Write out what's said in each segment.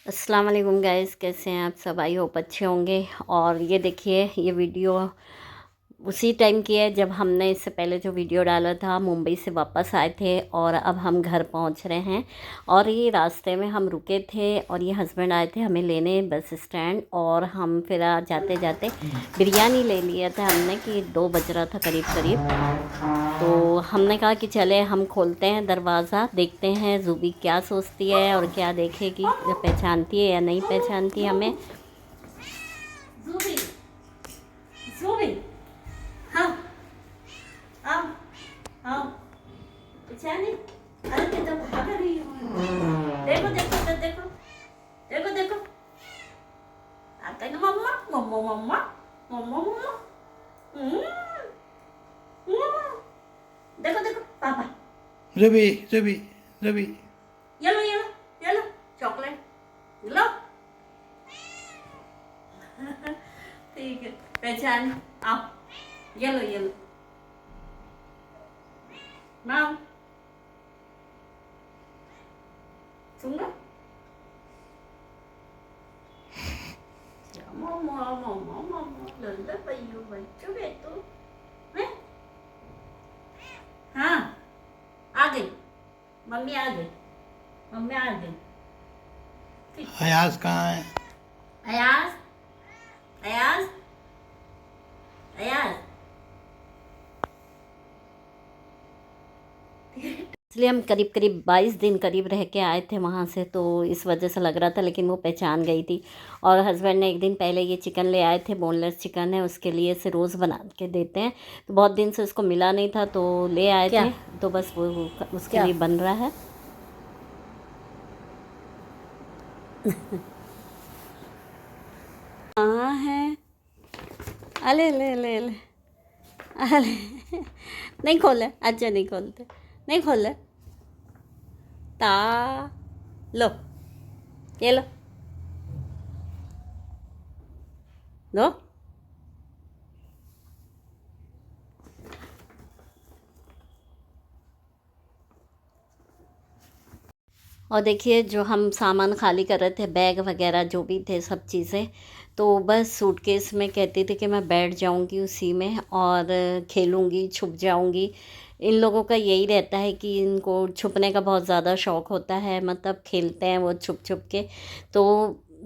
अस्सलाम वालेकुम गाइस, कैसे हैं आप सब? आई होप अच्छे होंगे। और ये देखिए, ये वीडियो उसी टाइम की है जब हमने इससे पहले जो वीडियो डाला था, मुंबई से वापस आए थे और अब हम घर पहुंच रहे हैं। और ये रास्ते में हम रुके थे और ये हस्बैंड आए थे हमें लेने बस स्टैंड, और हम फिर जाते जाते बिरयानी ले लिया था हमने कि 2 बज रहा था करीब करीब। तो हमने कहा कि चले हम खोलते हैं दरवाज़ा, देखते हैं ज़ूबी क्या सोचती है और क्या देखेगी, पहचानती है या नहीं पहचानती है हमें। ज़ूबी, ज़ूबी, हाँ, आओ, आओ, पहचानी? अरे कितना भाग रही हो? देखो देखो देखो देखो देखो देखो, आता है ना मम्मा मम्मा मम्मा मम्मा मम्मा। हम्म, देखो देखो पापा। Ravi Ravi Ravi yellow yellow yellow chocolate लो। ठीक है, पहचान, आओ, येलो येलो नाउ, सुन लो। मम्मा मम्मा मम्मा लल्ला भैया बच्चों बेटो हैं? हाँ, आ गई मम्मी, आ गई मम्मी, आ गई। अयाज कहाँ है? अयाज, अयाज, अयाज। इसलिए हम करीब करीब 22 दिन करीब रह के आए थे वहाँ से, तो इस वजह से लग रहा था, लेकिन वो पहचान गई थी। और हस्बैंड ने एक दिन पहले ये चिकन ले आए थे, बोनलेस चिकन है, उसके लिए इसे रोज़ बना के देते हैं, तो बहुत दिन से उसको मिला नहीं था तो ले आए थे, तो बस वो उसके लिए बन रहा है। कहाँ है? अले ले ले ले, अले नहीं खोले, अच्छा नहीं खोलते, नहीं खोले, ता लो, ये लो लो। और देखिए, जो हम सामान खाली कर रहे थे, बैग वगैरह जो भी थे सब चीज़ें, तो बस सूटकेस में कहती थी कि मैं बैठ जाऊंगी उसी में और खेलूंगी, छुप जाऊंगी। इन लोगों का यही रहता है कि इनको छुपने का बहुत ज़्यादा शौक़ होता है, मतलब खेलते हैं वो छुप छुप के। तो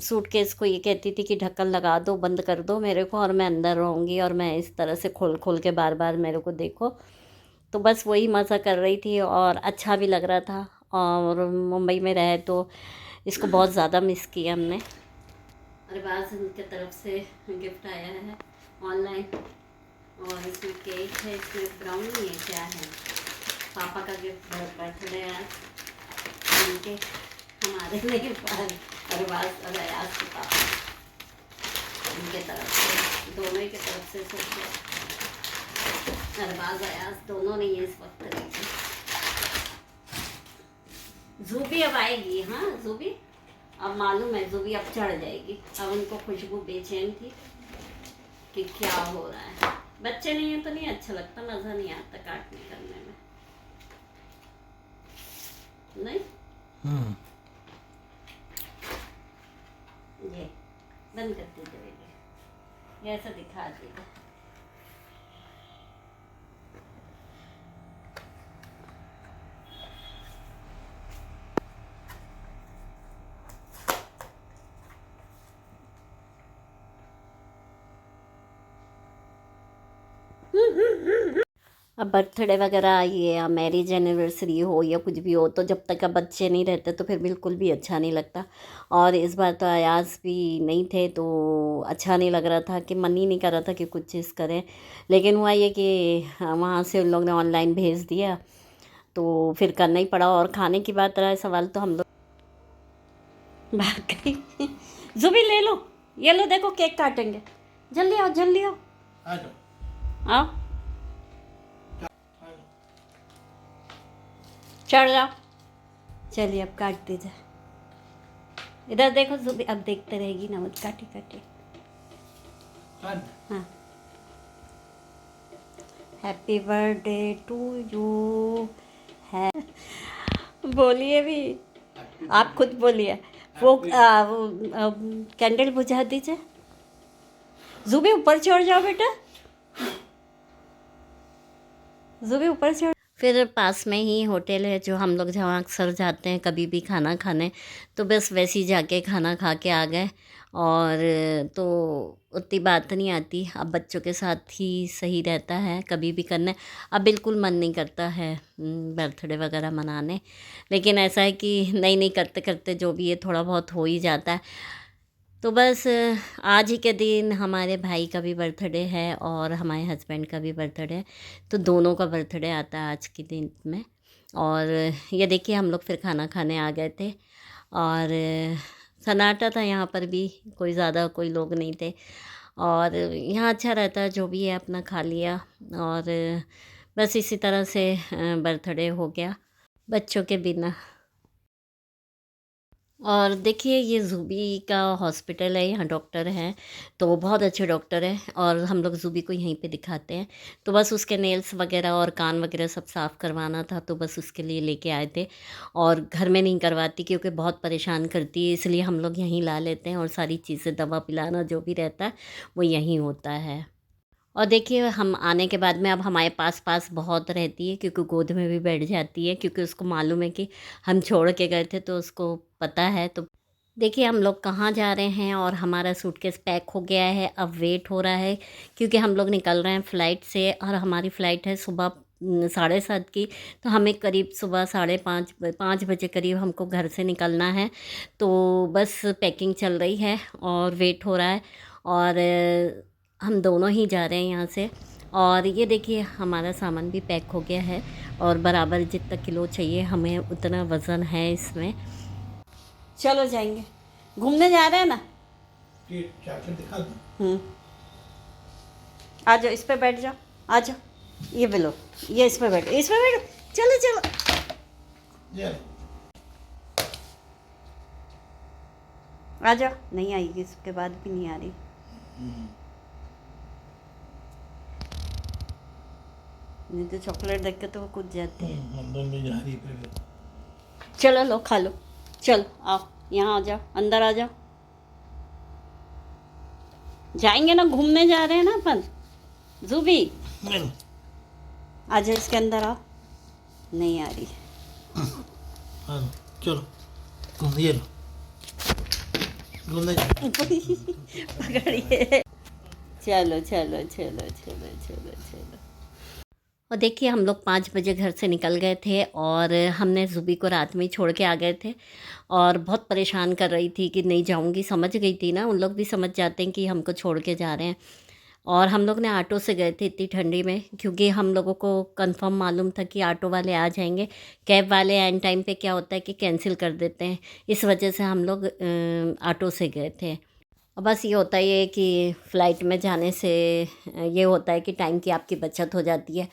सूटकेस को ये कहती थी कि ढक्कन लगा दो, बंद कर दो मेरे को, और मैं अंदर रहूँगी, और मैं इस तरह से खोल खोल के बार बार मेरे को देखो। तो बस वही मज़ा कर रही थी और अच्छा भी लग रहा था। और मुंबई में रहे तो इसको बहुत ज़्यादा मिस किया हमने। अरबाज उनके तरफ से गिफ्ट आया है ऑनलाइन, और इसमें केक है, इसमें ब्राउनी है, क्या है, पापा का गिफ्ट बर्थडे है उनके, हमारे लिए अरबाज और अयाज के पापा, उनके तरफ से, दोनों ही के तरफ से सब। अरबाज अयाज दोनों नहीं है इस वक्त रहेंगे। ज़ूबी अब आएगी, हाँ ज़ूबी अब मालूम है, ज़ूबी अब चढ़ जाएगी। अब उनको खुशबू बेचैन थी कि क्या हो रहा है। बच्चे नहीं है तो नहीं अच्छा लगता, मज़ा नहीं आता काटने करने में, नहीं। ये बंद कर दीजिए, ऐसा दिखा दीजिए। अब बर्थडे वगैरह ये या मैरिज एनिवर्सरी हो या कुछ भी हो, तो जब तक अब बच्चे नहीं रहते तो फिर बिल्कुल भी अच्छा नहीं लगता। और इस बार तो अयाज भी नहीं थे तो अच्छा नहीं लग रहा था, कि मन ही नहीं कर रहा था कि कुछ चीज़ करें। लेकिन हुआ ये कि वहाँ से उन लोग ने ऑनलाइन भेज दिया तो फिर करना ही पड़ा। और खाने की बात रहा सवाल तो हम लोग भाग गई। ज़ुबी ले लो, ये लो, देखो केक काटेंगे, जल्दी आओ जल्दी आओ, आओ चढ़ जाओ। चलिए अब काट दीजिए, इधर देखो ज़ुबी, अब देखते रहेगी ना, मत काटी काटी। हाँ, हैप्पी बर्थडे टू यू है। बोलिए भी, आप खुद बोलिए, वो कैंडल बुझा दीजिए। जुबी ऊपर चढ़ जाओ बेटा, जुबी ऊपर चढ़। फिर पास में ही होटल है जो हम लोग जहाँ अक्सर जाते हैं कभी भी खाना खाने, तो बस वैसे ही जाके खाना खा के आ गए। और तो उतनी बात नहीं आती, अब बच्चों के साथ ही सही रहता है कभी भी करने। अब बिल्कुल मन नहीं करता है बर्थडे वगैरह मनाने, लेकिन ऐसा है कि नहीं नहीं करते करते जो भी है थोड़ा बहुत हो ही जाता है। तो बस आज ही के दिन हमारे भाई का भी बर्थडे है और हमारे हस्बैंड का भी बर्थडे है, तो दोनों का बर्थडे आता है आज के दिन में। और ये देखिए हम लोग फिर खाना खाने आ गए थे, और सन्नाटा था यहाँ पर भी, कोई ज़्यादा कोई लोग नहीं थे। और यहाँ अच्छा रहता है, जो भी है अपना खा लिया। और बस इसी तरह से बर्थडे हो गया बच्चों के बिना। और देखिए ये ज़ूबी का हॉस्पिटल है, यहाँ डॉक्टर हैं, तो बहुत अच्छे डॉक्टर हैं, और हम लोग ज़ूबी को यहीं पे दिखाते हैं। तो बस उसके नेल्स वगैरह और कान वगैरह सब साफ़ करवाना था, तो बस उसके लिए लेके आए थे। और घर में नहीं करवाती क्योंकि बहुत परेशान करती है, इसलिए हम लोग यहीं ला लेते हैं, और सारी चीज़ें दवा पिलाना जो भी रहता है वो यहीं होता है। और देखिए हम आने के बाद में अब हमारे पास पास बहुत रहती है, क्योंकि गोद में भी बैठ जाती है, क्योंकि उसको मालूम है कि हम छोड़ के गए थे, तो उसको पता है। तो देखिए हम लोग कहाँ जा रहे हैं, और हमारा सूटकेस पैक हो गया है, अब वेट हो रहा है, क्योंकि हम लोग निकल रहे हैं फ़्लाइट से, और हमारी फ़्लाइट है सुबह 7:30 की। तो हमें करीब सुबह 5:30 बजे करीब हमको घर से निकलना है। तो बस पैकिंग चल रही है और वेट हो रहा है, और हम दोनों ही जा रहे हैं यहाँ से। और ये देखिए हमारा सामान भी पैक हो गया है, और बराबर जितना किलो चाहिए हमें उतना वज़न है इसमें। चलो जाएंगे, घूमने जा रहे हैं ना। दिखा दो। आ जाओ, इस पे बैठ जाओ, आ जाओ, ये बेलो, ये इसमें बैठो, इसमें बैठो, चलो चलो आ जाओ। नहीं आएगी, इसके बाद भी नहीं आ रही। नहीं तो चॉकलेट देख के तो वो कूद जाती है। चलो लो खा लो, चलो आओ यहाँ आ जाओ, अंदर आ जाओ। जाएंगे ना, घूमने जा रहे हैं ना अपन। जूबी आ जाओ, इसके अंदर आओ। नहीं आ रही। चलो ये लो, पकड़िए। चलो चलो चलो चलो चलो चलो। और देखिए हम लोग 5 बजे घर से निकल गए थे, और हमने ज़ुबी को रात में ही छोड़ के आ गए थे, और बहुत परेशान कर रही थी कि नहीं जाऊंगी, समझ गई थी ना, उन लोग भी समझ जाते हैं कि हमको छोड़ के जा रहे हैं। और हम लोग ने ऑटो से गए थे इतनी ठंडी में, क्योंकि हम लोगों को कंफर्म मालूम था कि ऑटो वाले आ जाएंगे। कैब वाले एंड टाइम पे क्या होता है कि कैंसिल कर देते हैं, इस वजह से हम लोग ऑटो से गए थे। और बस ये होता ही है कि फ़्लाइट में जाने से ये होता है कि टाइम की आपकी बचत हो जाती है।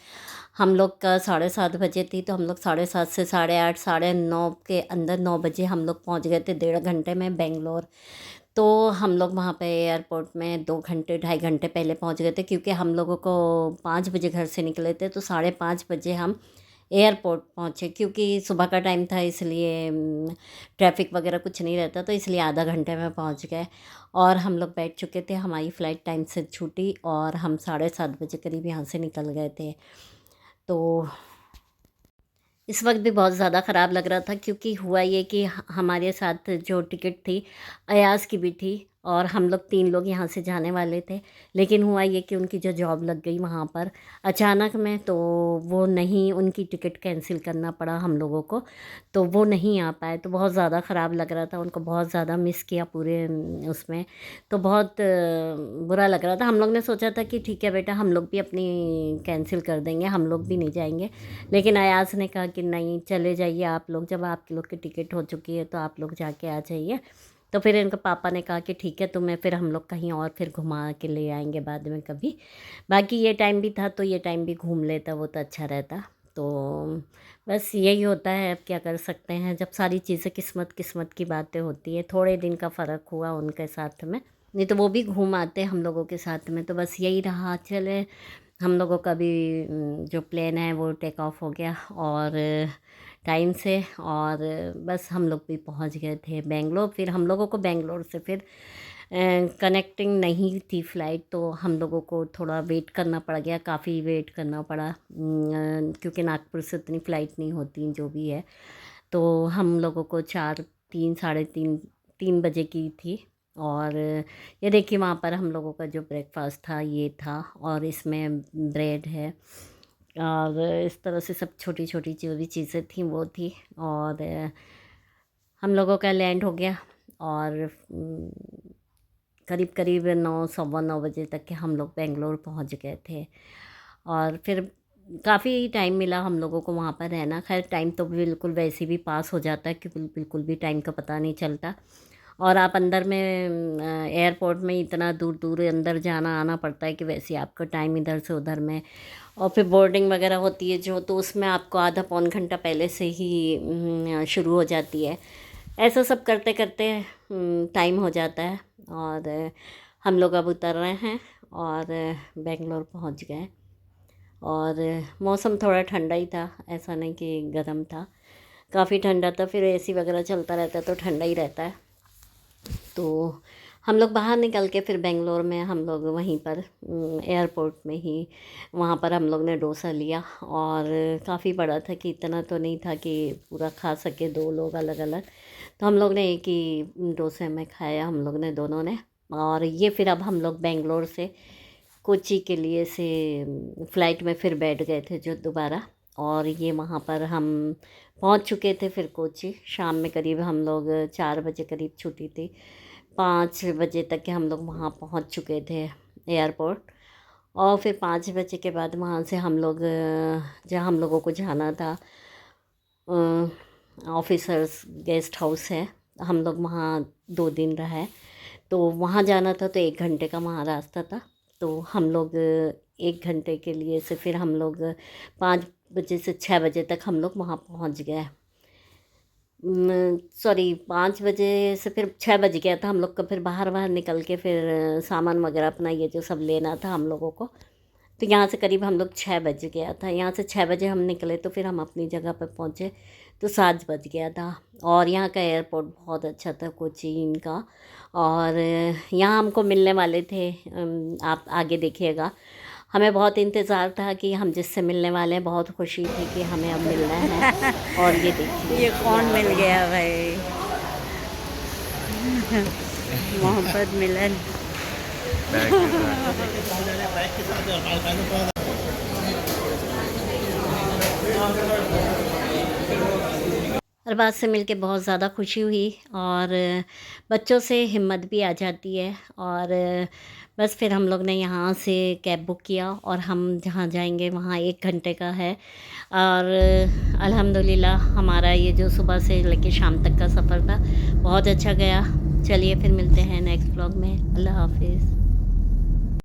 हम लोग का 7:30 बजे थी, तो हम लोग 7:30 से 8:30 9:30 के अंदर 9 बजे हम लोग पहुंच गए थे, 1.5 घंटे में बेंगलोर। तो हम लोग वहाँ पे एयरपोर्ट में 2 घंटे 2.5 घंटे पहले पहुँच गए थे, क्योंकि हम लोगों को 5 बजे घर से निकले थे, तो 5:30 बजे हम एयरपोर्ट पहुँचे, क्योंकि सुबह का टाइम था, इसलिए ट्रैफिक वगैरह कुछ नहीं रहता, तो इसलिए आधा घंटे में पहुँच गए। और हम लोग बैठ चुके थे, हमारी फ़्लाइट टाइम से छूटी, और हम 7:30 बजे करीब यहाँ से निकल गए थे। तो इस वक्त भी बहुत ज़्यादा ख़राब लग रहा था, क्योंकि हुआ ये कि हमारे साथ जो टिकट थी अयाज़ की भी थी, और हम लोग 3 लोग यहाँ से जाने वाले थे। लेकिन हुआ ये कि उनकी जो जॉब लग गई वहाँ पर अचानक में, तो वो नहीं, उनकी टिकट कैंसिल करना पड़ा हम लोगों को, तो वो नहीं आ पाए। तो बहुत ज़्यादा ख़राब लग रहा था, उनको बहुत ज़्यादा मिस किया पूरे उसमें। तो बहुत बुरा लग रहा था। हम लोग ने सोचा था कि ठीक है बेटा, हम लोग भी अपनी कैंसिल कर देंगे, हम लोग भी नहीं जाएंगे। लेकिन अयाज़ ने कहा कि नहीं, चले जाइए आप लोग, जब आप लोग की टिकट हो चुकी है तो आप लोग जाके आ जाइए। तो फिर इनके पापा ने कहा कि ठीक है, तुम्हें फिर हम लोग कहीं और फिर घुमा के ले आएंगे बाद में कभी। बाकी ये टाइम भी था, तो ये टाइम भी घूम लेता वो तो अच्छा रहता। तो बस यही होता है, अब क्या कर सकते हैं, जब सारी चीज़ें किस्मत किस्मत की बातें होती है। थोड़े दिन का फ़र्क हुआ उनके साथ में, नहीं तो वो भी घूम आते हम लोगों के साथ में। तो बस यही रहा, चले हम लोगों का भी जो प्लेन है वो टेक ऑफ हो गया, और टाइम से। और बस हम लोग भी पहुंच गए थे बेंगलोर। फिर हम लोगों को बेंगलोर से फिर कनेक्टिंग नहीं थी फ़्लाइट, तो हम लोगों को थोड़ा वेट करना पड़ गया, काफ़ी वेट करना पड़ा, क्योंकि नागपुर से उतनी फ़्लाइट नहीं होती जो भी है। तो हम लोगों को 3 बजे की थी। और ये देखिए वहाँ पर हम लोगों का जो ब्रेकफास्ट था ये था, और इसमें ब्रेड है, और इस तरह से सब छोटी छोटी जो भी चीज़ें थी वो थी। और हम लोगों का लैंड हो गया, और करीब करीब 9 सवा 9 बजे तक के हम लोग बेंगलोर पहुंच गए थे। और फिर काफ़ी टाइम मिला हम लोगों को वहाँ पर रहना। खैर टाइम तो बिल्कुल वैसे भी पास हो जाता है कि बिल्कुल भी टाइम का पता नहीं चलता। और आप अंदर में एयरपोर्ट में इतना दूर दूर अंदर जाना आना पड़ता है कि वैसे ही आपका टाइम इधर से उधर में। और फिर बोर्डिंग वगैरह होती है जो, तो उसमें आपको आधा पौन घंटा पहले से ही शुरू हो जाती है। ऐसा सब करते करते टाइम हो जाता है। और हम लोग अब उतर रहे हैं और बेंगलोर पहुंच गए। और मौसम थोड़ा ठंडा ही था, ऐसा नहीं कि गर्म था, काफ़ी ठंडा था। फिर एसी वगैरह चलता रहता है तो ठंडा ही रहता है। तो हम लोग बाहर निकल के फिर बेंगलोर में हम लोग वहीं पर एयरपोर्ट में ही वहाँ पर हम लोग ने डोसा लिया। और काफ़ी बड़ा था कि इतना तो नहीं था कि पूरा खा सके 2 लोग अलग अलग, तो हम लोग ने एक ही डोसे में खाया हम लोग ने दोनों ने। और ये फिर अब हम लोग बेंगलोर से कोची के लिए से फ़्लाइट में फिर बैठ गए थे जो दोबारा। और ये वहाँ पर हम पहुँच चुके थे फिर कोची। शाम में करीब हम लोग 4 बजे करीब छुट्टी थी, 5 बजे तक के हम लोग वहाँ पहुँच चुके थे एयरपोर्ट। और फिर 5 बजे के बाद वहाँ से हम लोग जहाँ हम लोगों को जाना था, ऑफिसर्स गेस्ट हाउस है, हम लोग वहाँ 2 दिन रहे। तो वहाँ जाना था तो 1 घंटे का वहाँ रास्ता था। तो हम लोग 1 घंटे के लिए से फिर हम लोग 5 बजे से 6 बजे तक हम लोग वहाँ पहुँच गए। सॉरी 5 बजे से फिर 6 बज गया था हम लोग का। फिर बाहर बाहर निकल के फिर सामान वगैरह अपना ये जो सब लेना था हम लोगों को, तो यहाँ से करीब हम लोग 6 बज गया था। यहाँ से 6 बजे हम निकले तो फिर हम अपनी जगह पर पहुँचे तो 7 बज गया था। और यहाँ का एयरपोर्ट बहुत अच्छा था कोचीन का। और यहाँ हमको मिलने वाले थे, आप आगे देखिएगा, हमें बहुत इंतज़ार था कि हम जिससे मिलने वाले हैं, बहुत खुशी थी कि हमें अब मिलना है। और ये देखिए ये कौन मिल गया भाई। मोहब्बत मिलन। अरबाज से मिलके बहुत ज़्यादा खुशी हुई, और बच्चों से हिम्मत भी आ जाती है। और बस फिर हम लोग ने यहाँ से कैब बुक किया, और हम जहाँ जाएंगे वहाँ 1 घंटे का है। और अल्हम्दुलिल्लाह हमारा ये जो सुबह से लेके शाम तक का सफ़र था बहुत अच्छा गया। चलिए फिर मिलते हैं नेक्स्ट व्लॉग में। अल्लाह हाफिज़।